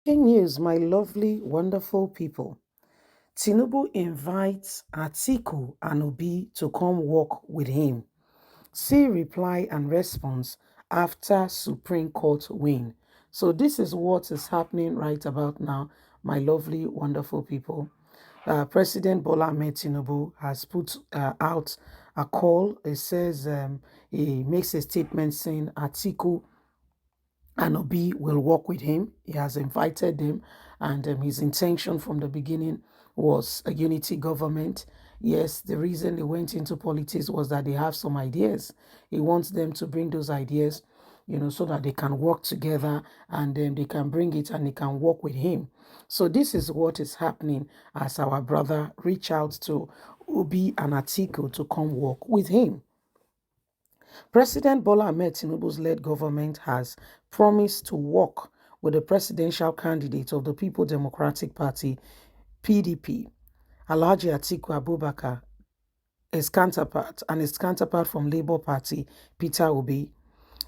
Hey news, my lovely, wonderful people. Tinubu invites Atiku and Obi to come walk with him. See reply and response after Supreme Court win. So this is what is happening right about now, my lovely, wonderful people. President Bola Ahmed Tinubu has put out a call. It says he makes a statement saying Atiku and Obi will work with him. He has invited them, and his intention from the beginning was a unity government. Yes, the reason they went into politics was that they have some ideas. He wants them to bring those ideas, so that they can work together and then they can bring it and they can work with him. So this is what is happening as our brother reach out to Obi and Atiku to come work with him. President Bola Ahmed Tinubu's led government has promised to work with the presidential candidate of the People Democratic Party, PDP, Alhaji Atiku Abubakar, his counterpart from Labour Party, Peter Obi.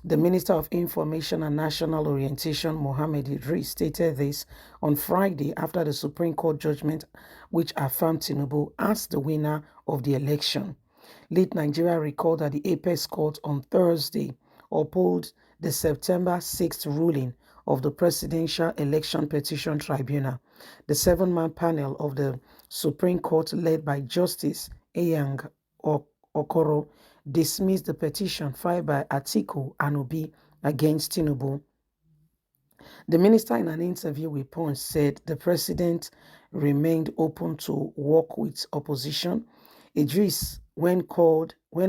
The Minister of Information and National Orientation, Mohammed Idris, stated this on Friday after the Supreme Court judgment, which affirmed Tinubu as the winner of the election. Late Nigeria recalled that the Apex Court on Thursday upheld the September 6th ruling of the Presidential Election Petition Tribunal. The seven-man panel of the Supreme Court, led by Justice Eyang Okoro, dismissed the petition filed by Atiku and Obi against Tinubu. The minister, in an interview with Punch, said the president remained open to work with opposition. Idris, when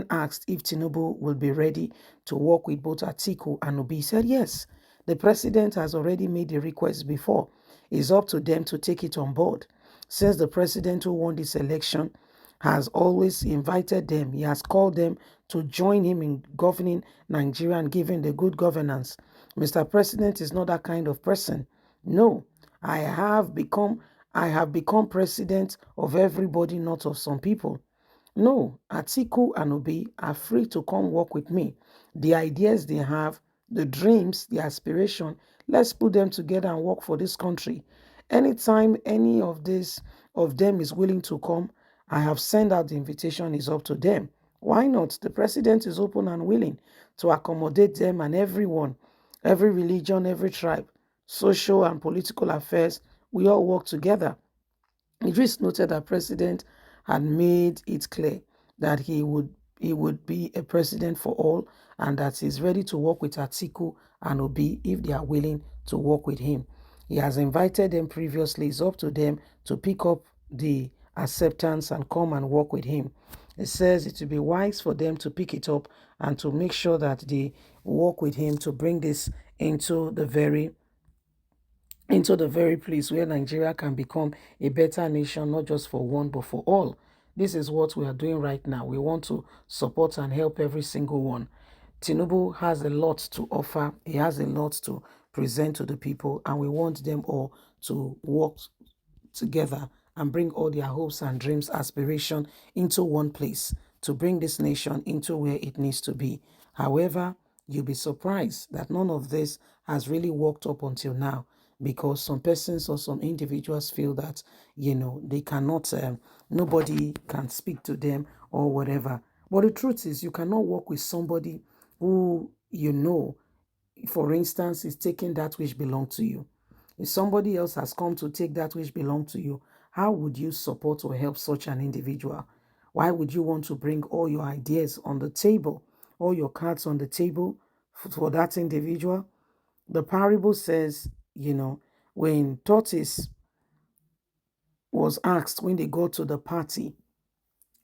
asked if Tinubu will be ready to work with both Atiku and Obi, said yes. The president has already made the request before. It's up to them to take it on board. Since the president who won this election has always invited them, he has called them to join him in governing Nigeria and giving the good governance. Mr. President is not that kind of person. No, I have become I have become president of everybody, not of some people. No, Atiku and Obi are free to come work with me. The ideas they have, the dreams, the aspiration, let's put them together and work for this country. Anytime any of them is willing to come, I have sent out the invitation, is up to them. Why not? The president is open and willing to accommodate them and everyone, every religion, every tribe, social and political affairs. We all work together. Idris noted that President had made it clear that he would be a president for all and that he's ready to work with Atiku and Obi if they are willing to work with him. He has invited them previously. It's up to them to pick up the acceptance and come and work with him. It says it would be wise for them to pick it up and to make sure that they work with him to bring this into the very place where Nigeria can become a better nation, not just for one, but for all. This is what we are doing right now. We want to support and help every single one. Tinubu has a lot to offer. He has a lot to present to the people, and we want them all to work together and bring all their hopes and dreams, aspiration into one place to bring this nation into where it needs to be. However, you'll be surprised that none of this has really worked up until now because some persons or some individuals feel that, they cannot, nobody can speak to them or whatever. But the truth is, you cannot work with somebody who, for instance, is taking that which belongs to you. If somebody else has come to take that which belongs to you, how would you support or help such an individual? Why would you want to bring all your ideas on the table, all your cards on the table for that individual? The parable says, when tortoise was asked when they got to the party,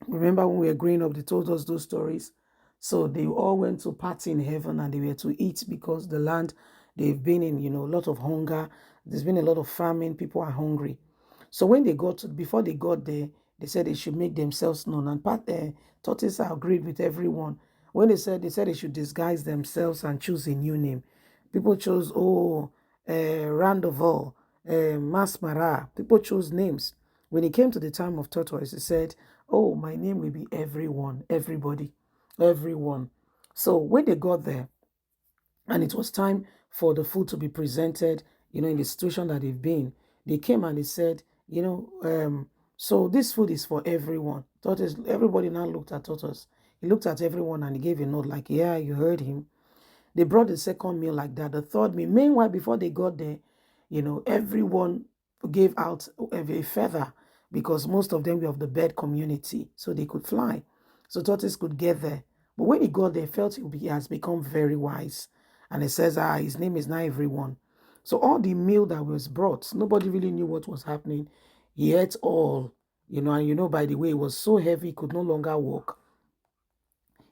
remember when we were growing up, they told us those stories. So they all went to party in heaven and they were to eat because the land they've been in, a lot of hunger. There's been a lot of famine. People are hungry. So when before they got there, they said they should make themselves known. And tortoise agreed with everyone. When they said they should disguise themselves and choose a new name. People chose, Randoval, Masmara. People chose names. When it came to the time of tortoise, he said, oh, my name will be everyone, everybody, everyone. So when they got there, and it was time for the food to be presented, in the situation that they've been, they came and they said, so this food is for everyone. Tortoise, everybody now looked at Tortoise. He looked at everyone and he gave a note like, yeah, you heard him. They brought the second meal like that, the third meal. Meanwhile, before they got there, everyone gave out a feather because most of them were of the bird community, so they could fly. So Tortoise could get there. But when he got there, he felt he has become very wise. And it says, his name is now everyone. So all the meal that was brought, nobody really knew what was happening. He ate all, and by the way, it was so heavy, he could no longer walk.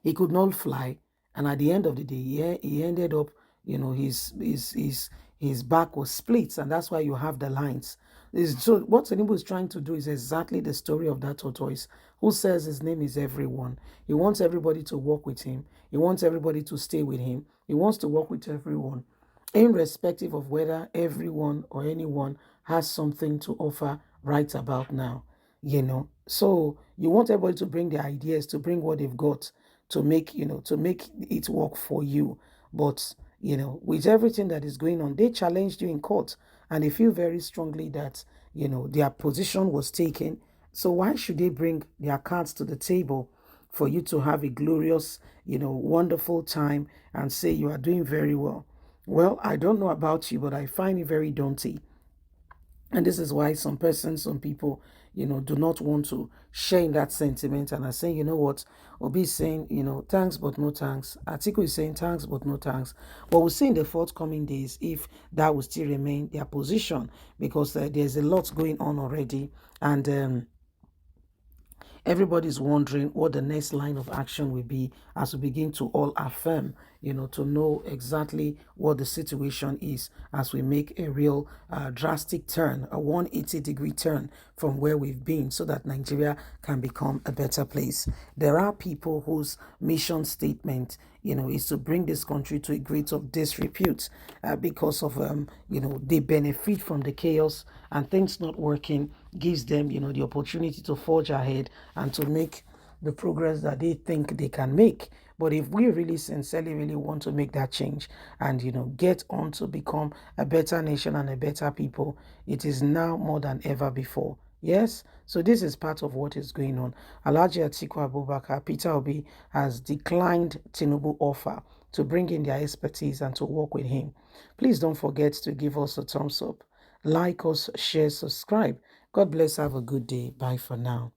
He could not fly, and at the end of the day, he ended up, his back was split, and that's why you have the lines. So what Tinubu is trying to do is exactly the story of that tortoise who says his name is everyone. He wants everybody to walk with him. He wants everybody to stay with him. He wants to walk with everyone, irrespective of whether everyone or anyone has something to offer right about now. So you want everybody to bring their ideas, to bring what they've got, to make it work for you. But with everything that is going on, they challenged you in court, and they feel very strongly that their position was taken. So why should they bring their cards to the table for you to have a glorious, wonderful time and say you are doing very well? Well, I don't know about you, but I find it very daunting. And this is why some people, do not want to share in that sentiment and are saying, you know what, Obi is saying, thanks but no thanks. Atiku is saying thanks but no thanks. But we'll see in the forthcoming days if that will still remain their position, because there's a lot going on already. And everybody's wondering what the next line of action will be as we begin to all affirm, to know exactly what the situation is as we make a real drastic turn, a 180-degree turn from where we've been, so that Nigeria can become a better place. There are people whose mission statement, is to bring this country to a grade of disrepute because of, they benefit from the chaos, and things not working gives them, the opportunity to forge ahead and to make the progress that they think they can make. But if we really sincerely really want to make that change and get on to become a better nation and a better people, it is now more than ever before. Yes, so this is part of what is going on. Alhaji Atiku Abubakar, Peter Obi has declined Tinubu offer to bring in their expertise and to work with him. Please don't forget to give us a thumbs up, like us, share, subscribe. God bless. Have a good day. Bye for now.